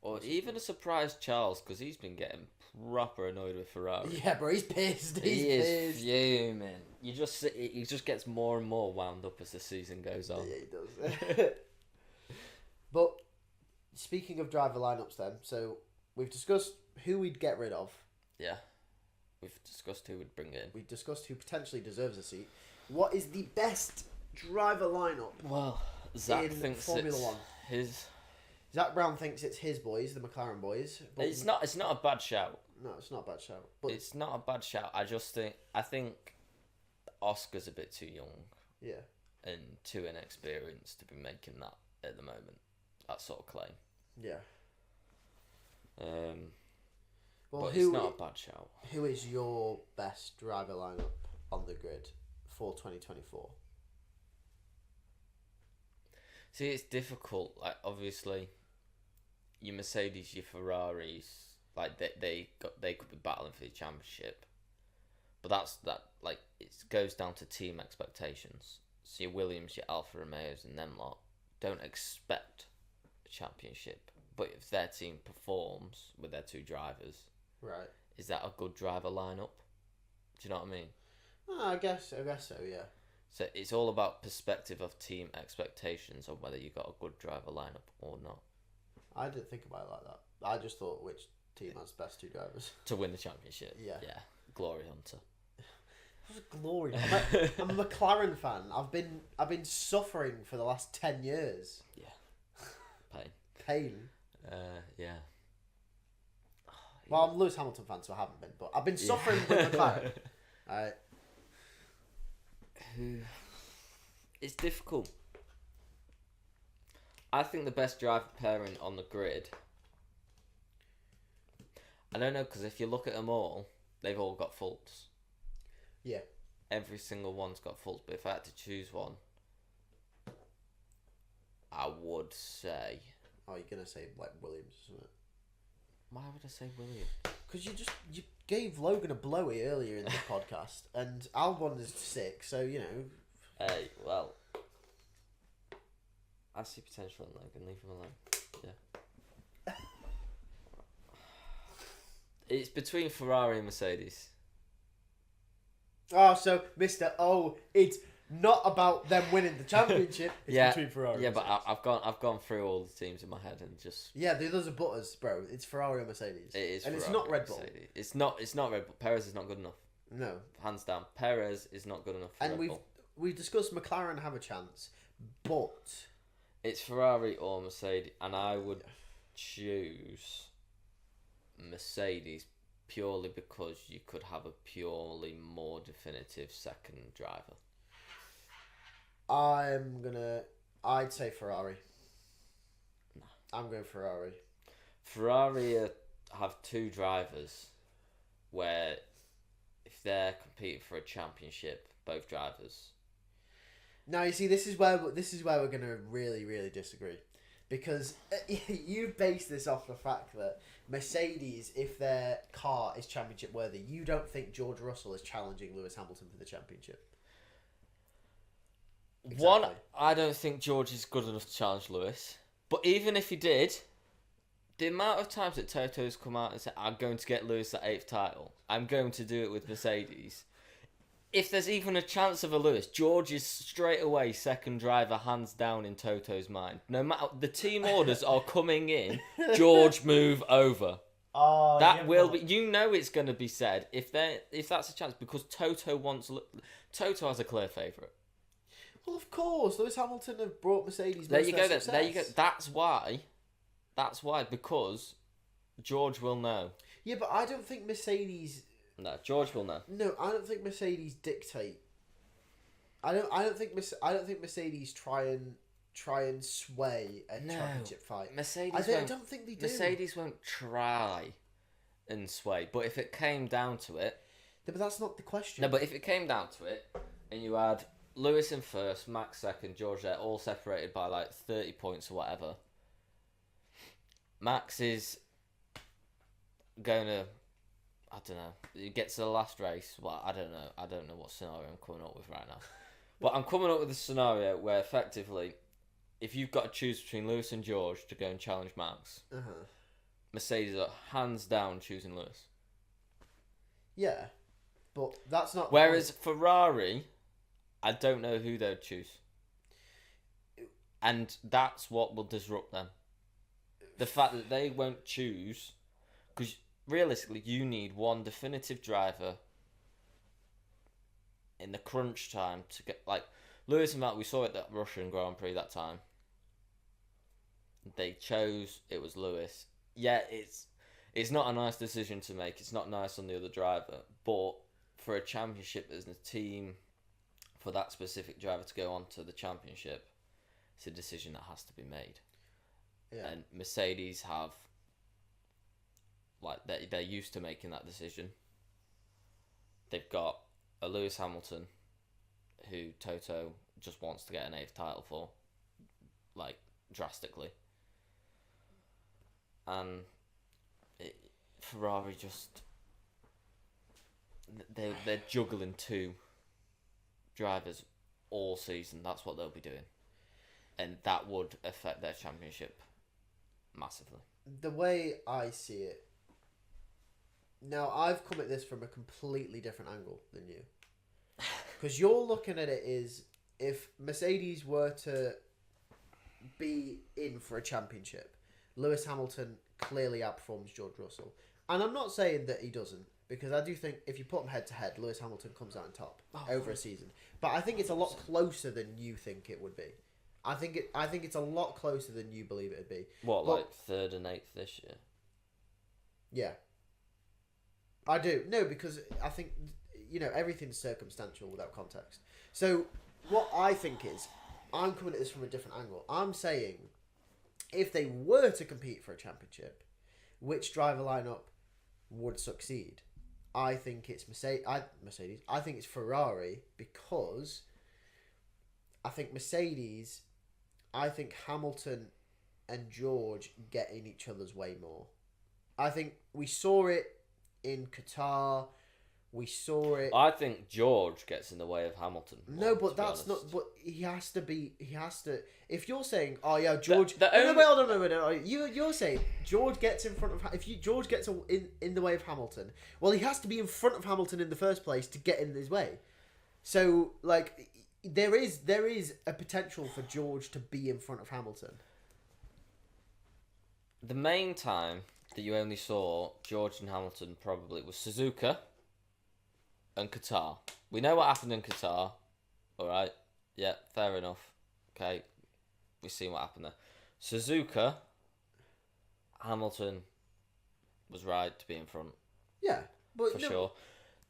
Or even a surprise Charles, because he's been getting proper annoyed with Ferrari. Yeah, bro, he's pissed. He is fuming. He just gets more and more wound up as the season goes on. Yeah, he does. But speaking of driver lineups, then, so we've discussed who we'd get rid of. Yeah. We've discussed who we'd bring in. We've discussed who potentially deserves a seat. What is the best driver lineup? Well, Zach thinks Formula it's One. His. Zach Brown thinks it's his boys, the McLaren boys. But it's not a bad shout. No, it's not a bad shout. But it's not a bad shout. I think Oscar's a bit too young. Yeah. And too inexperienced to be making that at the moment. That sort of claim. Yeah. Well, but it's not a bad shout. Who is your best driver lineup on the grid for 2024? See, it's difficult. Like, obviously, your Mercedes, your Ferraris, like they could be battling for the championship, but it goes down to team expectations. So your Williams, your Alfa Romeos, and them lot don't expect a championship, but if their team performs with their two drivers, right, is that a good driver lineup Do you know what I mean? Oh, I guess so. Yeah. So it's all about perspective of team expectations on whether you got a good driver lineup or not. I didn't think about it like that. I just thought which team has the best two drivers To win the championship. Yeah. Yeah. Glory hunter. What a glory! I'm a McLaren fan. I've been suffering for the last 10 years. Yeah. Pain. Pain. Yeah. Well, I'm a Lewis Hamilton fan, so I haven't been, but I've been suffering with McLaren. It's difficult. I think the best driver pairing on the grid. I don't know, because if you look at them all, they've all got faults. Yeah. Every single one's got faults, but if I had to choose one, I would say. Oh, you're gonna say like Williams, isn't it? Why would I say Williams? Because you gave Logan a blowy earlier in the podcast, and Albon is 6, so you know. Hey, well, I see potential in Logan. Leave him alone. Yeah. It's between Ferrari and Mercedes. Oh, so Mr. Oh, it's not about them winning the championship. It's between Ferrari. Yeah, but I've gone through all the teams in my head and just. Yeah, the others are butters, bro. It's Ferrari or Mercedes. It is, and Ferrari, it's not Red Bull. Mercedes. It's not Red Bull. Perez is not good enough. No, Hands down, Perez is not good enough for and Red Bull. we've discussed McLaren have a chance, but It's Ferrari or Mercedes, and I would choose Mercedes purely because you could have a purely more definitive second driver. I'd say Ferrari. No. I'm going Ferrari. Ferrari have two drivers where if they're competing for a championship, both drivers. Now you see, this is where we're going to really, really disagree, because you base this off the fact that Mercedes, if their car is championship worthy, you don't think George Russell is challenging Lewis Hamilton for the championship. Exactly. One, I don't think George is good enough to challenge Lewis. But even if he did, the amount of times that Toto's come out and said, I'm going to get Lewis the 8th title, I'm going to do it with Mercedes. If there's even a chance of a Lewis, George is straight away second driver, hands down in Toto's mind. No matter the team orders are coming in, George move over. Oh, that will be. You know it's going to be said if that's a chance, because Toto has a clear favourite. Well, of course, Lewis Hamilton have brought Mercedes. There you go. There you go. That's why, because George will know. Yeah, but I don't think Mercedes. No, George will know. No, I don't think Mercedes dictate. I don't think Mercedes try and sway a championship fight. Mercedes. I don't think they do. Mercedes won't try and sway, but if it came down to it. No, but that's not the question. No, but if it came down to it, and you had Lewis in first, Max second, George there, all separated by like 30 points or whatever. Max is going to, I don't know, he gets to the last race. Well, I don't know what scenario I'm coming up with right now. But I'm coming up with a scenario where effectively, if you've got to choose between Lewis and George to go and challenge Max, Mercedes are hands down choosing Lewis. Yeah, but that's not. Whereas Ferrari, I don't know who they'll choose. And that's what will disrupt them. The fact that they won't choose, because realistically, you need one definitive driver in the crunch time to get, like, Lewis and Matt, we saw it at the Russian Grand Prix that time. They chose, it was Lewis. Yeah, it's not a nice decision to make. It's not nice on the other driver. But for a championship as a team, for that specific driver to go on to the championship, it's a decision that has to be made. Yeah. And Mercedes have, like, they're used to making that decision. They've got a Lewis Hamilton, who Toto just wants to get an 8th title for, like, drastically. And Ferrari just, they're juggling two drivers all season. That's what they'll be doing, and that would affect their championship massively. The way I see it Now, I've come at this from a completely different angle than you. Because you're looking at it as if Mercedes were to be in for a championship, Lewis Hamilton clearly outperforms George Russell. And I'm not saying that he doesn't, because I do think if you put them head to head, Lewis Hamilton comes out on top over a season. But I think it's a lot closer than you think it would be. I think it's a lot closer than you believe it would be. What, like 3rd and 8th this year? Yeah. I do. No, because I think, everything's circumstantial without context. So, what I think is, I'm coming at this from a different angle. I'm saying, if they were to compete for a championship, which driver lineup would succeed? I think it's Mercedes. I think it's Ferrari, because I think Mercedes, I think Hamilton and George get in each other's way more. I think we saw it in Qatar. We saw it. I think George gets in the way of Hamilton. No, but that's not. But he has to be. He has to. If you're saying, "Oh yeah, George," You're saying George gets in front of. George gets in the way of Hamilton, well, he has to be in front of Hamilton in the first place to get in his way. So, like, there is a potential for George to be in front of Hamilton. The main time that you only saw George and Hamilton probably was Suzuka and Qatar. We know what happened in Qatar. Alright. Yeah, fair enough. Okay. We've seen what happened there. Suzuka, Hamilton was right to be in front. Yeah. But for sure.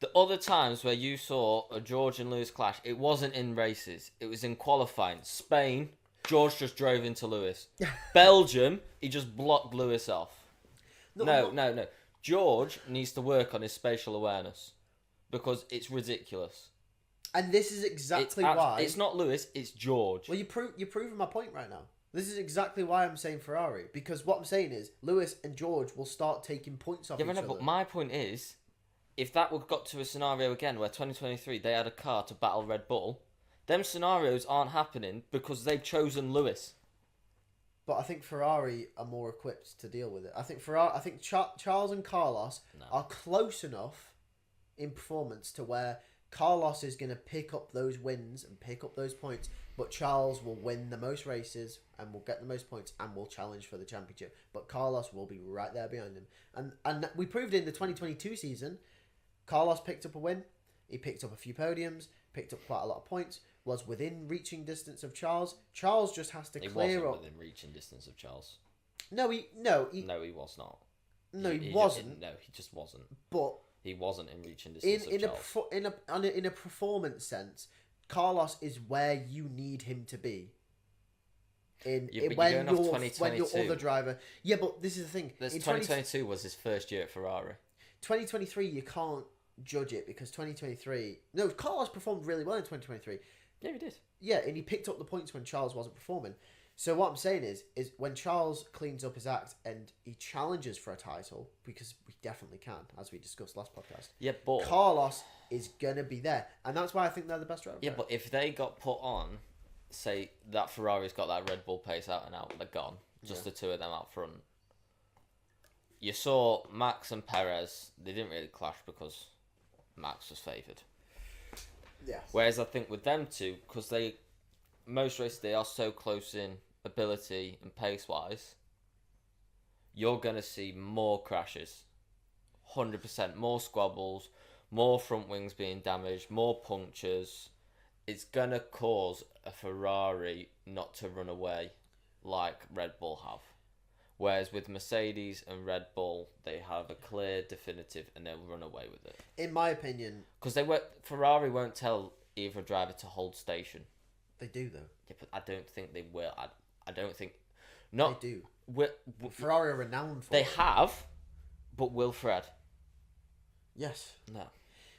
The other times where you saw a George and Lewis clash, it wasn't in races. It was in qualifying. Spain, George just drove into Lewis. Belgium, he just blocked Lewis off. No. George needs to work on his spatial awareness, because it's ridiculous. And this is exactly why... It's not Lewis, it's George. Well, you're proving my point right now. This is exactly why I'm saying Ferrari. Because what I'm saying is, Lewis and George will start taking points off each other. But my point is, if that got to a scenario again where 2023 they had a car to battle Red Bull, them scenarios aren't happening because they've chosen Lewis. But I think Ferrari are more equipped to deal with it. I think Charles and Carlos are close enough in performance to where Carlos is going to pick up those wins and pick up those points, but Charles will win the most races and will get the most points and will challenge for the championship. But Carlos will be right there behind him. And we proved in the 2022 season, Carlos picked up a win. He picked up a few podiums, picked up quite a lot of points, was within reaching distance of Charles. Charles just has to clear up. He wasn't within reaching distance of Charles. No, he was not. No, he wasn't. No, he just wasn't. But he wasn't in reaching distance of Charles. In a performance sense, Carlos is where you need him to be. When your other driver. Yeah, but this is the thing. 2022 was his first year at Ferrari. 2023, you can't judge it because 2023. No, Carlos performed really well in 2023. Yeah, he did. Yeah, and he picked up the points when Charles wasn't performing. So what I'm saying is when Charles cleans up his act and he challenges for a title, because we definitely can, as we discussed last podcast. Yeah, but Carlos is gonna be there, and that's why I think they're the best driver. Yeah, but if they got put on, say that Ferrari's got that Red Bull pace out and out, they're gone. Just the two of them out front. You saw Max and Perez. They didn't really clash because Max was favoured. Yeah. Whereas I think with them two, because most races they are so close in ability and pace wise, you're gonna see more crashes, 100%, more squabbles, more front wings being damaged, more punctures. It's gonna cause a Ferrari not to run away like Red Bull have. Whereas with Mercedes and Red Bull, they have a clear, definitive, and they'll run away with it. In my opinion, because Ferrari won't tell either driver to hold station. They do though. Yeah, but I don't think they will. I don't think. Not they do. Ferrari are renowned for. They have, but will Fred? Yes. No.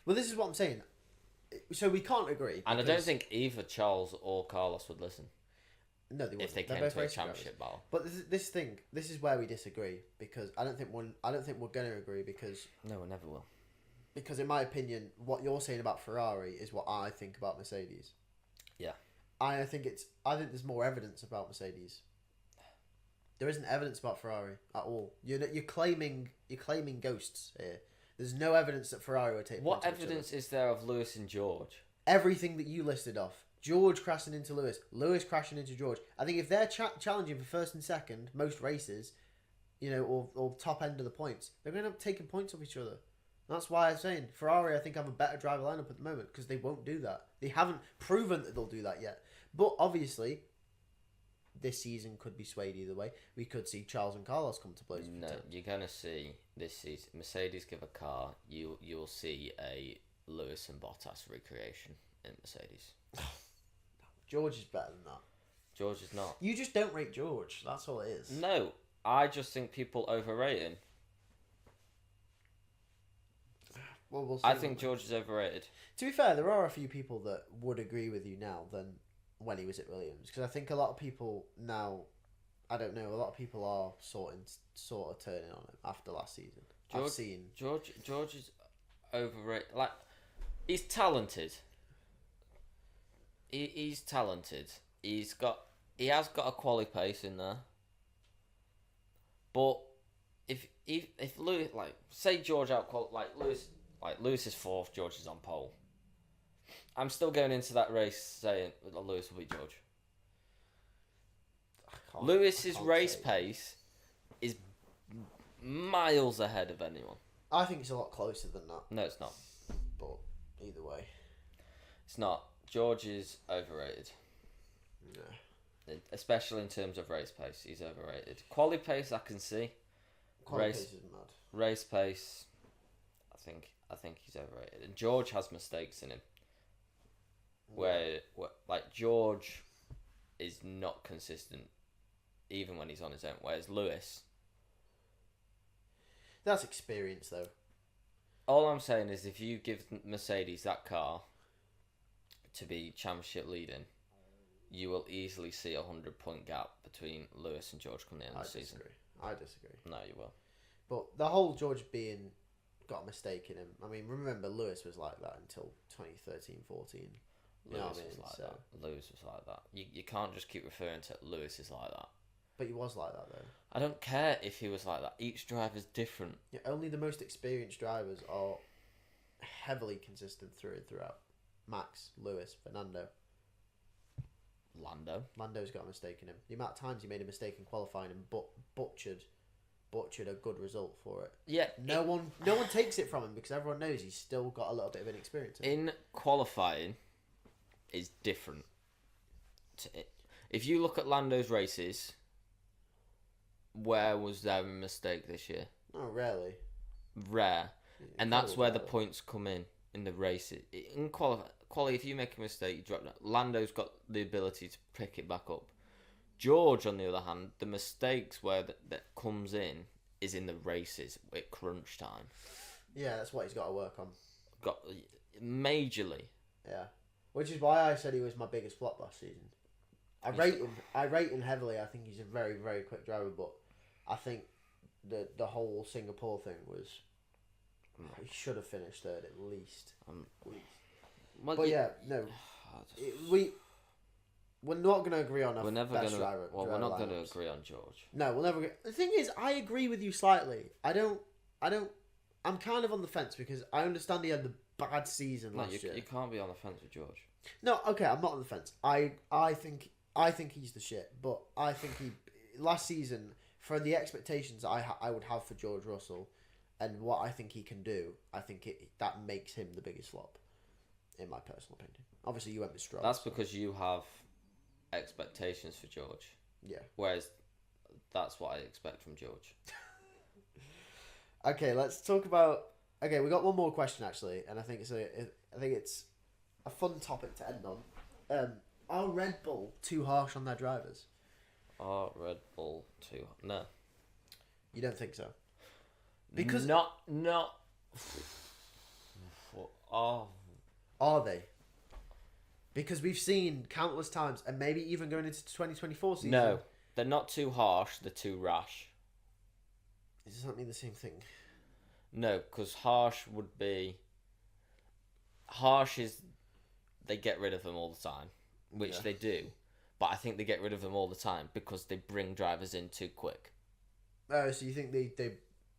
Well, this is what I'm saying. So we can't agree. And I don't think either Charles or Carlos would listen. No, they wouldn't. If they came to a championship battle. But this is where we disagree, because I don't think we're going to agree, because no, we never will. Because in my opinion, what you're saying about Ferrari is what I think about Mercedes. Yeah. I think there's more evidence about Mercedes. There isn't evidence about Ferrari at all. You're claiming ghosts here. There's no evidence that Ferrari would take What points off each evidence is there of Lewis and George? other. Everything that you listed off. George crashing into Lewis. Lewis crashing into George. I think if they're challenging for first and second, most races, or top end of the points, they're going to end up taking points off each other. That's why I'm saying Ferrari, I think, have a better driver lineup at the moment because they won't do that. They haven't proven that they'll do that yet. But obviously, this season could be swayed either way. We could see Charles and Carlos come to blows. No, you're going to see this season, Mercedes give a car, you'll see a Lewis and Bottas recreation in Mercedes. George is better than that. George is not. You just don't rate George. That's all it is. No, I just think people overrate him. Well, we'll see. I think George is overrated. To be fair, there are a few people that would agree with you now than when he was at Williams. Because I think a lot of people now, a lot of people are sort of turning on him after last season. I've seen... George is overrated. Like, he's talented. He's talented. He has got a quality pace in there. But if Lewis, like, say George Lewis is fourth, George is on pole. I'm still going into that race saying Lewis will beat George. Lewis's race pace is miles ahead of anyone. I think it's a lot closer than that. No, it's not. But either way. It's not. George is overrated. No. Especially in terms of race pace, he's overrated. Quality pace, I can see. Quality pace is mad. Race pace, I think he's overrated. And George has mistakes in him. Where George is not consistent, even when he's on his own. Whereas Lewis, that's experience, though. All I'm saying is, if you give Mercedes that car to be championship leading, you will easily see 100-point gap between Lewis and George come the end of the season. I disagree. No, you will. But the whole George got a mistake in him. I mean, remember, Lewis was like that until 2013-14. Lewis was like that. Lewis was like that. You can't just keep referring to Lewis is like that. But he was like that, though. I don't care if he was like that. Each driver's different. Yeah, only the most experienced drivers are heavily consistent through and throughout. Max, Lewis, Fernando. Lando's got a mistake in him. The amount of times he made a mistake in qualifying and butchered a good result for it. Yeah. No one takes it from him because everyone knows he's still got a little bit of inexperience in qualifying is different. If you look at Lando's races, where was there a mistake this year? Oh, rarely. Rare. And that's where the points come in the races. In quality, if you make a mistake, you drop that. Lando's got the ability to pick it back up. George, on the other hand, the mistakes where that comes in is in the races at crunch time. Yeah, that's what he's got to work on. Got majorly. Yeah. Which is why I said he was my biggest flop last season. I rate him heavily. I think he's a very, very quick driver, but I think the whole Singapore thing was he should have finished third at least. We're not going to agree on a best driver. We're not going to agree on George. No, we'll never. The thing is, I agree with you slightly. I'm kind of on the fence because I understand he had the bad season last year. You can't be on the fence with George. No, okay, I'm not on the fence. I think he's the shit, but I think he last season for the expectations I would have for George Russell and what I think he can do, I think that makes him the biggest flop, in my personal opinion. Obviously, you went with Stroll. That's because you have expectations for George. Yeah. Whereas that's what I expect from George. Okay, let's talk about. Okay, we got one more question actually, and I think it's a fun topic to end on. Are Red Bull too harsh on their drivers? Are Red Bull too? No. You don't think so? Because not. Are they? Because we've seen countless times, and maybe even going into 2024 season. No, they're not too harsh. They're too rash. Does that mean the same thing? No, because harsh is they get rid of them all the time, which they do. But I think they get rid of them all the time because they bring drivers in too quick. Oh, so you think they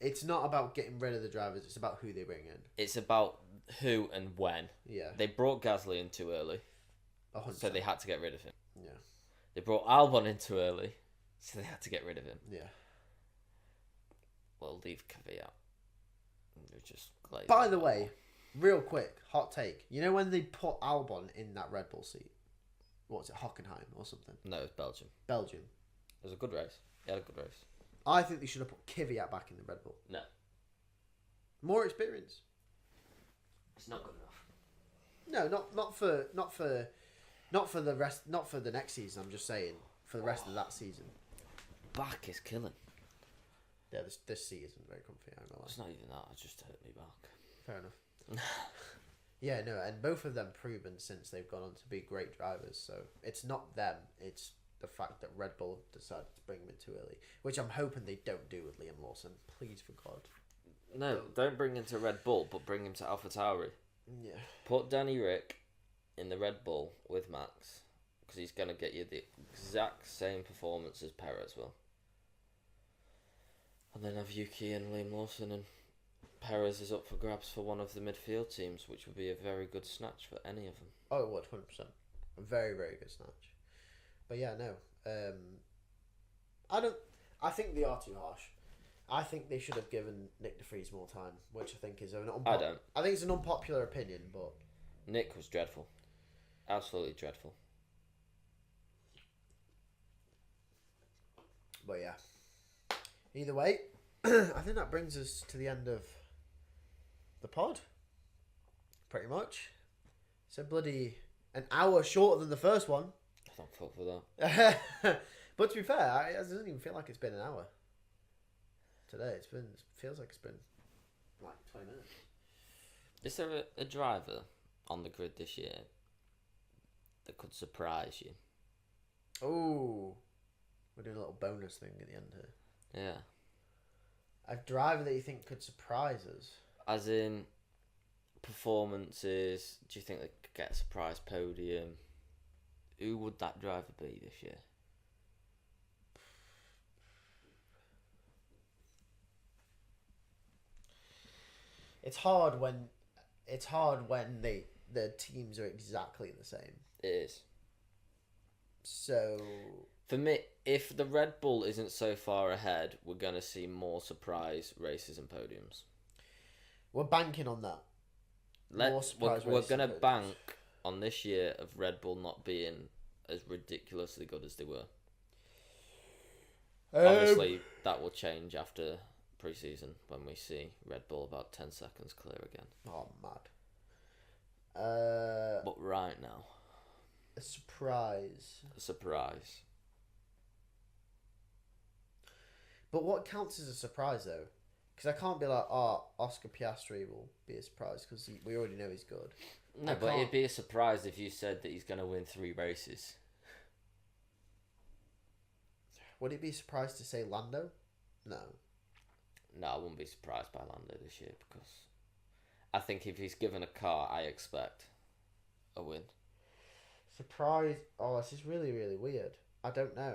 It's not about getting rid of the drivers. It's about who they bring in. It's about who and when. Yeah. They brought Gasly in too early, 100%. so they had to get rid of him. Yeah. They brought Albon in too early, so they had to get rid of him. Yeah. Well, leave Kvyat. Just By the way, real quick, hot take. You know when they put Albon in that Red Bull seat? What was it, Hockenheim or something? No, it's Belgium. Belgium. It was a good race. He had a good race. I think they should have put Kvyat back in the Red Bull. No. More experience. It's not good enough. No, not for the rest. Not for the next season. I'm just saying for the rest of that season. Back is killing. Yeah, this seat isn't very comfy. I'm not lying. It's not even that. It just hurt me back. Fair enough. Yeah, no, and both of them proven since they've gone on to be great drivers. So it's not them. It's the fact that Red Bull decided to bring him in too early, which I'm hoping they don't do with Liam Lawson. Please, for God. No, don't bring him to Red Bull, but bring him to Alpha Tauri. Yeah. Put Danny Rick in the Red Bull with Max, because he's going to get you the exact same performance as Perez will. And then have Yuki and Liam Lawson, and Perez is up for grabs for one of the midfield teams, which would be a very good snatch for any of them. Oh, it would, 100%. A very, very good snatch. But yeah, no. I think they are too harsh. I think they should have given Nick de Vries more time, which I think is I don't. I think it's an unpopular opinion, but Nick was dreadful. Absolutely dreadful. But yeah. Either way, I think that brings us to the end of the pod. Pretty much. So bloody an hour shorter than the first one. I don't feel for that. But to be fair, it doesn't even feel like it's been an hour. Today it feels like it's been like 20 minutes. Is there a driver on the grid this year that could surprise you? Oh, we're doing a little bonus thing at the end here. Yeah. A driver that you think could surprise us? As in performances, do you think they could get a surprise podium? Who would that driver be this year? It's hard when the teams are exactly the same. It is. So for me, if the Red Bull isn't so far ahead, we're going to see more surprise races and podiums. We're banking on that. We're going to bank on this year of Red Bull not being as ridiculously good as they were. Obviously, that will change after pre-season when we see Red Bull about 10 seconds clear again. Oh, mad. But right now, a surprise. But what counts as a surprise though? Because I can't be like, oh, Oscar Piastri will be a surprise because we already know he's good. No, but it'd be a surprise if you said that he's going to win 3 races. Would it be a surprise to say Lando? No. No, I wouldn't be surprised by Lando this year because I think if he's given a car, I expect a win. Surprise. Oh, this is really, really weird. I don't know.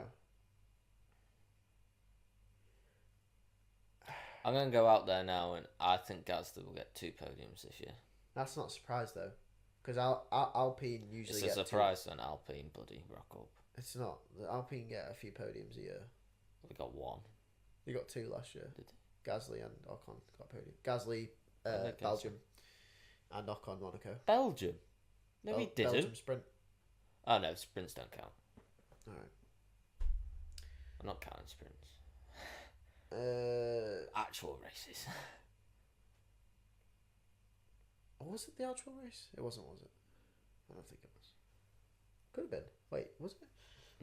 I'm going to go out there now, and I think Gasly will get 2 podiums this year. That's not a surprise, though. Because Alpine usually get It's a surprise to an Alpine bloody rock up. It's not. The Alpine get a few podiums a year. We got 1. You got 2 last year. Did Gasly and Ocon got a podium. Gasly, Belgium, and Ocon, Monaco. Belgium? No, he didn't. Belgium sprint. Oh, no, sprints don't count. Alright. I'm not counting sprints. Actual races. Was it the actual race? It wasn't, was it? I don't think it was. Could have been. Wait, was it?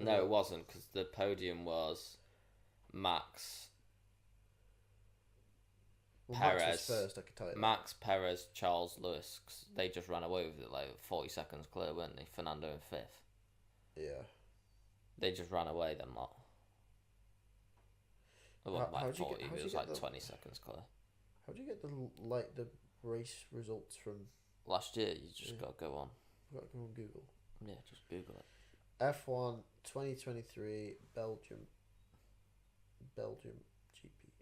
No, it wasn't, because the podium was Max, Perez. Max was first, I can tell you. Max, Perez, Charles, Lewis. 'Cause they just ran away with it like 40 seconds clear, weren't they? Fernando in 5th. Yeah. They just ran away, them lot. It wasn't like 40, it was like 20 seconds clear. How do you get the race results from last year? You just got to go on. I've got to go on Google. Yeah, just Google it. F1 2023 Belgium GP.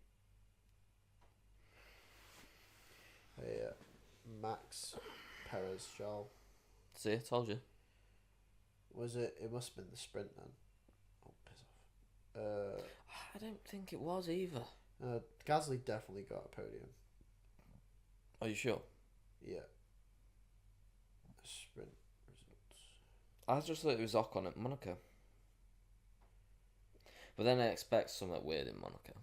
Max, Perez, Charles. See, I told you. Was it? It must have been the sprint then. Oh, piss off. I don't think it was either. Gasly definitely got a podium. Are you sure? Yeah. Sprint results. I just thought it was Ocon at Monaco. But then I expect something weird in Monaco.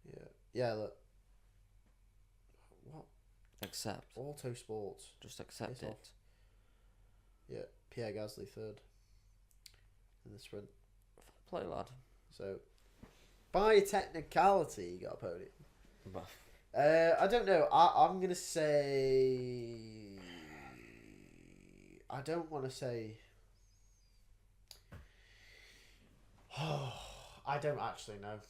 Yeah. Yeah, look. What? Accept. Auto Sports. Just accept Piss it. off. Yeah, Pierre Gasly third in the sprint. Play, lad. So, by a technicality, he got a podium. But I don't know. I'm going to say... I don't want to say... I don't actually know.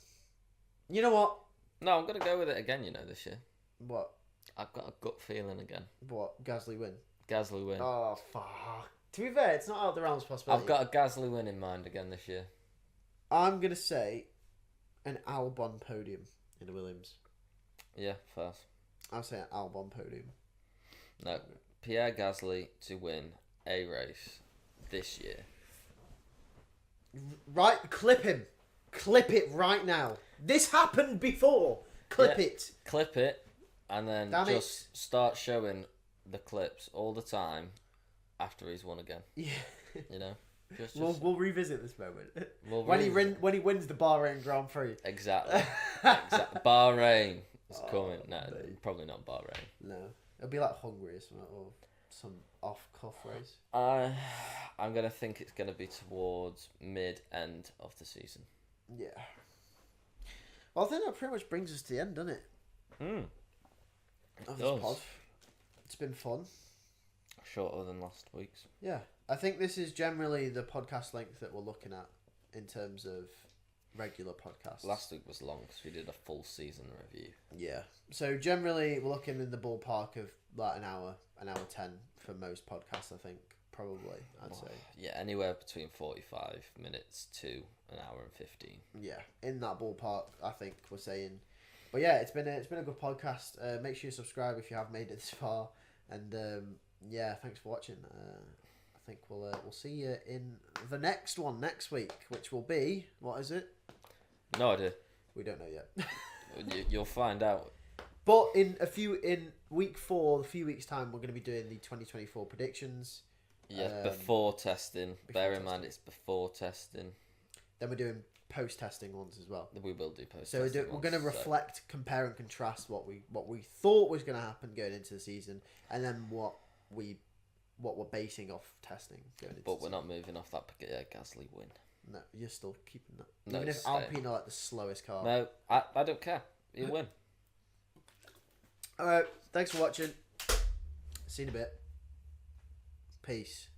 You know what? no, I'm going to go with it again, this year. What? I've got a gut feeling again. What? Gasly win? Gasly win. Oh, fuck. To be fair, it's not out of the realms of possibility. I've got a Gasly win in mind again this year. I'm going to say an Albon podium in a Williams. Yeah, first. I'll say an Albon podium. No, Pierre Gasly to win a race this year. Right, clip him. Clip it right now. This happened before. Clip it. Clip it, and then Damn just start showing the clips all the time after he's won again. Yeah. Just We'll revisit this moment we'll when he wins the Bahrain Grand Prix. Exactly. Bahrain is coming. No, mate. probably not Bahrain. No, it'll be like Hungary or something, or some off-cuff race. I'm gonna think it's gonna be towards mid-end of the season. Yeah. Well, I think that pretty much brings us to the end, doesn't it? Of this pod. It's been fun. Shorter than last week's. Yeah, I think this is generally the podcast length that we're looking at in terms of regular podcasts. Last week was long because we did a full season review. Yeah, so generally we're looking in the ballpark of like an hour 10 for most podcasts. I think probably I'd say. Yeah, anywhere between 45 minutes to an hour and 15. Yeah, in that ballpark, I think we're saying. But yeah, it's been a good podcast. Make sure you subscribe if you have made it this far, and yeah, thanks for watching. I think we'll see you in the next one next week, which will be, what is it? No idea. We don't know yet. You'll find out. But in week 4, a few weeks time, we're going to be doing the 2024 predictions. Yeah, before testing. Bear in mind, it's before testing. Then we're doing post-testing ones as well. We will do post. So we're going to reflect, compare, and contrast what we thought was going to happen going into the season, and then what we're basing off testing going into. But we're not moving off that Gasly win. No, you're still keeping that. No, even if Alpine are like the slowest car. No, I don't care. You win. All right, thanks for watching. See you in a bit. Peace.